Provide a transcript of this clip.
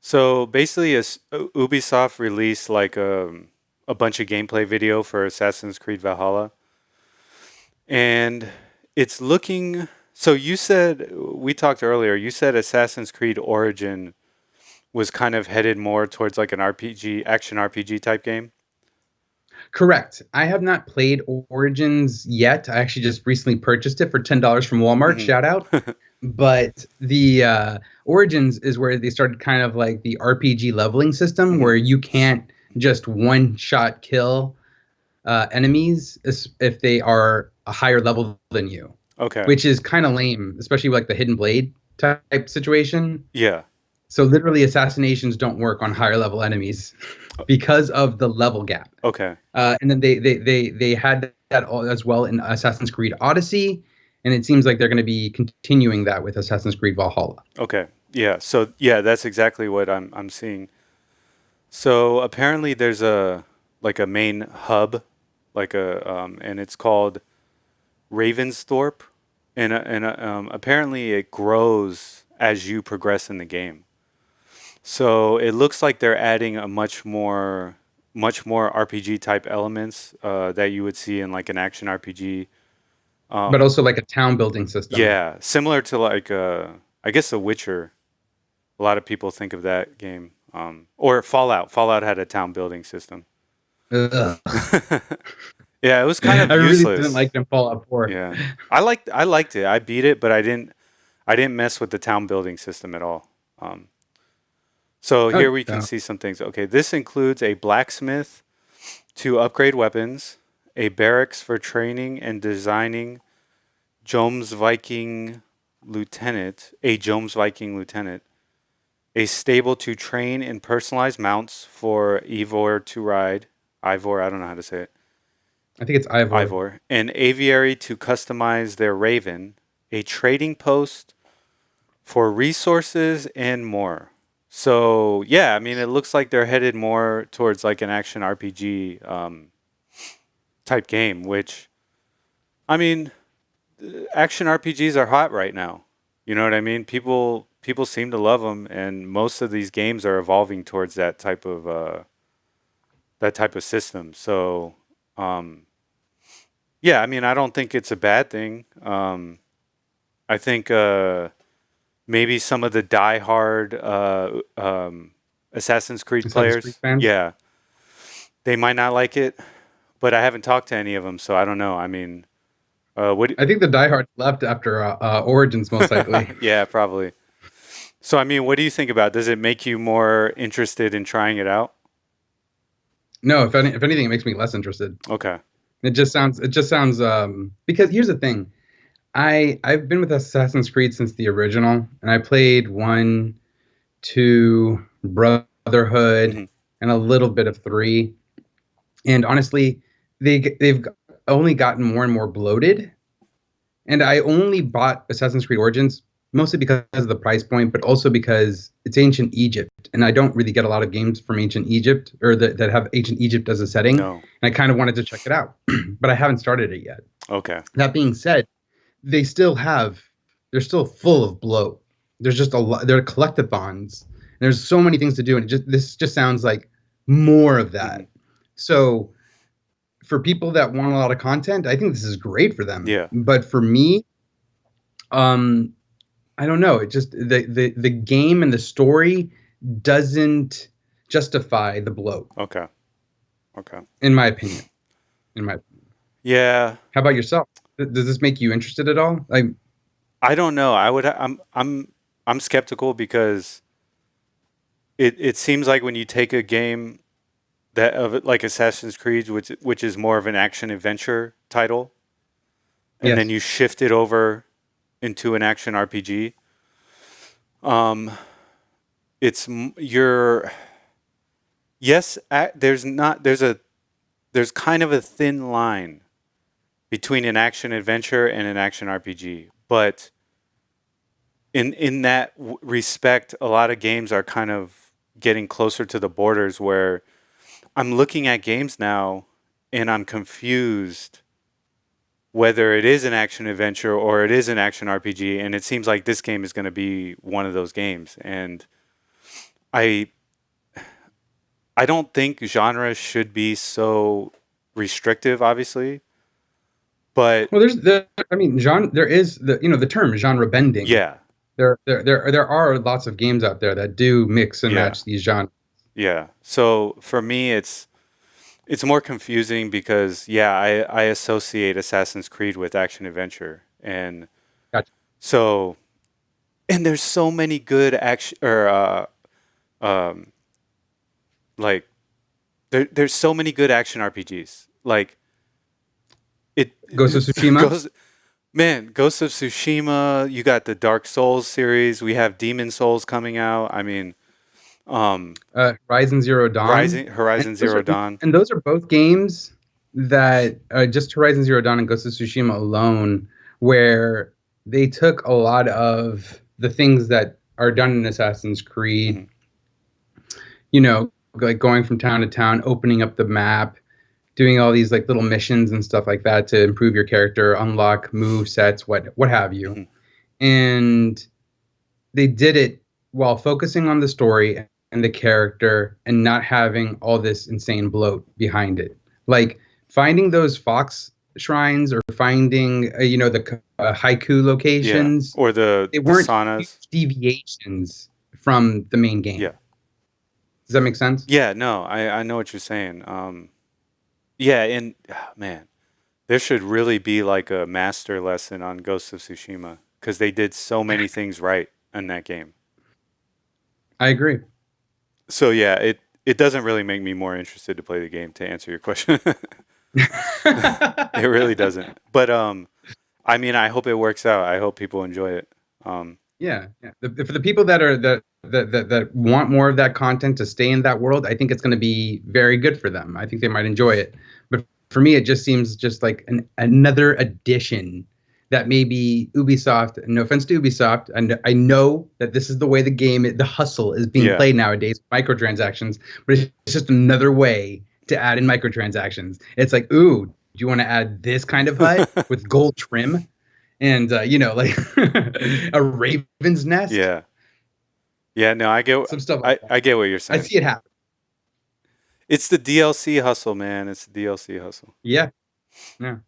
So basically, Ubisoft released like a bunch of gameplay video for Assassin's Creed Valhalla, and it's looking. So you said we talked earlier. You said Assassin's Creed Origin was kind of headed more towards like an RPG, action RPG type game. Correct. I have not played Origins yet. I actually just recently purchased it for $10 from Walmart. Hmm. Shout out. But the Origins is where they started kind of like the RPG leveling system Hmm. where you can't just one shot kill enemies if they are a higher level than you, Okay. which is kind of lame, especially like the hidden blade type situation. Yeah. So literally, assassinations don't work on higher level enemies because of the level gap. Okay. And then they had that as well in Assassin's Creed Odyssey, and it seems like they're going to be continuing that with Assassin's Creed Valhalla. Okay. Yeah. So yeah, that's exactly what I'm seeing. So apparently there's a like a main hub, like a and it's called Ravensthorpe, and apparently it grows as you progress in the game. So it looks like they're adding a much more RPG type elements that you would see in like an action RPG. But Um, also like a town building system. yeah, similar to like I guess The Witcher. A lot of people think of that game. Or Fallout. Fallout had a town building system. Ugh. Yeah, it was kind I of really didn't useless. like them Fallout 4. Yeah, I liked it. I beat it, but I didn't mess with the town building system at all. Um, so Oh, here we can no. see some things. Okay, this includes a blacksmith to upgrade weapons, a barracks for training and designing Joms Viking Joms Viking lieutenant, a stable to train and personalize mounts for Ivor to ride. Ivor, I don't know how to say it. I think it's Ivor. Ivor. An aviary to customize their raven, a trading post for resources, and more. So, yeah, I mean, it looks like they're headed more towards like an action RPG type game, which, I mean, action RPGs are hot right now. You know what I mean? People seem to love them, and most of these games are evolving towards that type of system. So, um, yeah, I mean, I don't think it's a bad thing. I think maybe some of the die-hard Assassin's Creed Assassin's Creed players, fans. yeah, they might not like it, but I haven't talked to any of them, so I don't know. I mean, what? I think the diehards left after Origins, most likely. Yeah, probably. So, I mean, what do you think about it? Does it make you more interested in trying it out? No, if anything, it makes me less interested. Okay. It just sounds because here's the thing. I've been with Assassin's Creed since the original, and I played one, two, Brotherhood, Hmm. and a little bit of three. And honestly, they've only gotten more and more bloated. And I only bought Assassin's Creed Origins mostly because of the price point, but also because it's ancient Egypt, and I don't really get a lot of games from ancient Egypt or that have ancient Egypt as a setting. And No. I kind of wanted to check it out, but I haven't started it yet. Okay. That being said, they still have they're still full of bloat. There's just a lot. They're collectathons. There's so many things to do, and this just sounds like more of Hmm. that. So for people that want a lot of content, I think this is great for them. Yeah. But for me, um, I don't know. It just the game and the story doesn't justify the bloat, Okay. Okay. in my opinion. In my Yeah. How about yourself? Does this make you interested at all? Like, I don't know. I'm skeptical because it seems like when you take a game that of it like Assassin's Creed, which is more of an action adventure title, and then yes, you shift it over into an action RPG, um, you're yes. There's not there's kind of a thin line between an action adventure and an action RPG, but in that respect, a lot of games are kind of getting closer to the borders where I'm looking at games now and I'm confused whether it is an action adventure or it is an action RPG, and it seems like this game is going to be one of those games. And I I don't think genre should be so restrictive, obviously, but Well, I mean, genre. There is the term genre bending. yeah, There are lots of games out there that do mix and yeah, match these genres. yeah. So for me, it's more confusing because yeah, I associate Assassin's Creed with action adventure, and Gotcha. so and there's so many good action or um like there's so many good action RPGs. Like Ghost of it Tsushima. goes man, Ghost of Tsushima, you got the Dark Souls series, we have Demon Souls coming out. I mean, um Horizon Zero Dawn, and Horizon Zero Dawn. those are both games that just Horizon Zero Dawn and Ghost of Tsushima alone, where they took a lot of the things that are done in Assassin's Creed, Mhm, like going from town to town, opening up the map, doing all these like little missions and stuff like that to improve your character, unlock move sets, what have you, mhm. and they did it while focusing on the story and the character and not having all this insane bloat behind it. Like finding those fox shrines or finding the haiku Yeah, locations, or they the weren't huge saunas. deviations from the main Yeah. game. Does that make sense? Yeah, no, I know what you're saying. Yeah, and man, there should really be like a master lesson on Ghost of Tsushima because they did so many things right in that game. I agree. So yeah, it doesn't really make me more interested to play the game to answer your question. It really doesn't. But I mean, I hope it works out. I hope people enjoy it. Um, Yeah, yeah. For the people that want more of that content to stay in that world, I think it's going to be very good for them. I think they might enjoy it. But for me, it just seems just like another addition that maybe Ubisoft. No offense to Ubisoft, and I know that this is the way the hustle is being yeah, played nowadays, microtransactions. But it's just another way to add in microtransactions. It's like, ooh, do you want to add this kind of hut with gold trim? And like a raven's nest, yeah, yeah. No, some stuff like that. I get what you're I saying. see it happen. It's the DLC hustle, man. It's the DLC hustle. Yeah, yeah.